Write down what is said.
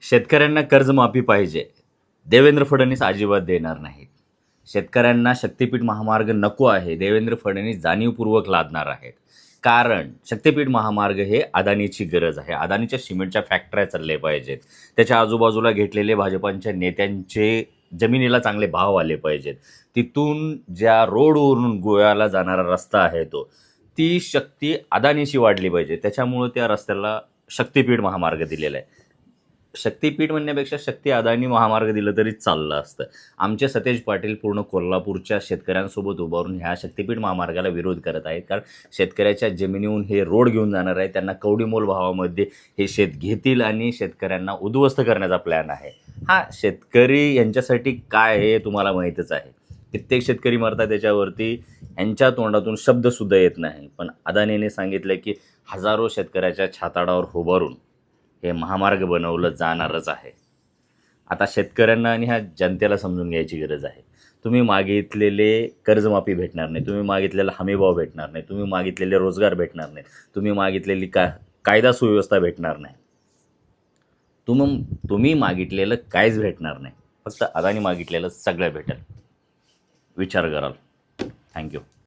शेतकऱ्यांना कर्जमाफी पाहिजे. देवेंद्र फडणवीस अजिबात देणार नाहीत. शेतकऱ्यांना शक्तिपीठ महामार्ग नको आहे. देवेंद्र फडणवीस जाणीवपूर्वक लादणार आहेत. कारण शक्तिपीठ महामार्ग हे अदानीची गरज आहे. अदानीच्या सिमेंटच्या फॅक्टऱ्या चालल्या पाहिजेत. त्याच्या आजूबाजूला घेतलेले भाजपांच्या नेत्यांचे जमिनीला चांगले भाव आले पाहिजेत. तिथून ज्या रोडवरून गोव्याला जाणारा रस्ता आहे ती शक्ती अदानीची वाढली पाहिजे. त्याच्यामुळं त्या रस्त्याला शक्तिपीठ महामार्ग दिलेला आहे. शक्तिपीठ म्हणण्यापेक्षा शक्ती अदानी महामार्ग दिलं तरी चाललं असतं. आमचे सतेज पाटील पूर्ण कोल्हापूरच्या शेतकऱ्यांसोबत उभारून ह्या शक्तिपीठ महामार्गाला विरोध करत आहेत. कारण शेतकऱ्याच्या जमिनीहून हे रोड घेऊन जाणार आहे. त्यांना कवडीमोल भावामध्ये हे शेत घेतील आणि शेतकऱ्यांना उद्ध्वस्त करण्याचा प्लॅन आहे. शेतकरी यांच्यासाठी काय हे तुम्हाला माहीतच आहे. कित्येक शेतकरी मरतात त्याच्यावरती यांच्या तोंडातून शब्दसुद्धा येत नाही. पण अदानीने सांगितलं की हजारो शेतकऱ्याच्या छाताडावर उभारून हे महामार्ग बनवलं जाणारच आहे. आता शेतकऱ्यांना आणि ह्या जनतेला समजून घ्यायची गरज आहे. तुम्ही मागितलेले कर्जमाफी भेटणार नाही. तुम्ही मागितलेला हमीभाव भेटणार नाही. तुम्ही मागितलेले रोजगार भेटणार नाही. तुम्ही मागितलेली कायदा सुव्यवस्था भेटणार नाही. तुम्ही मागितलेलं काहीच भेटणार नाही. फक्त अदानी मागितलेलं सगळं भेटेल. विचार कराल. थँक्यू.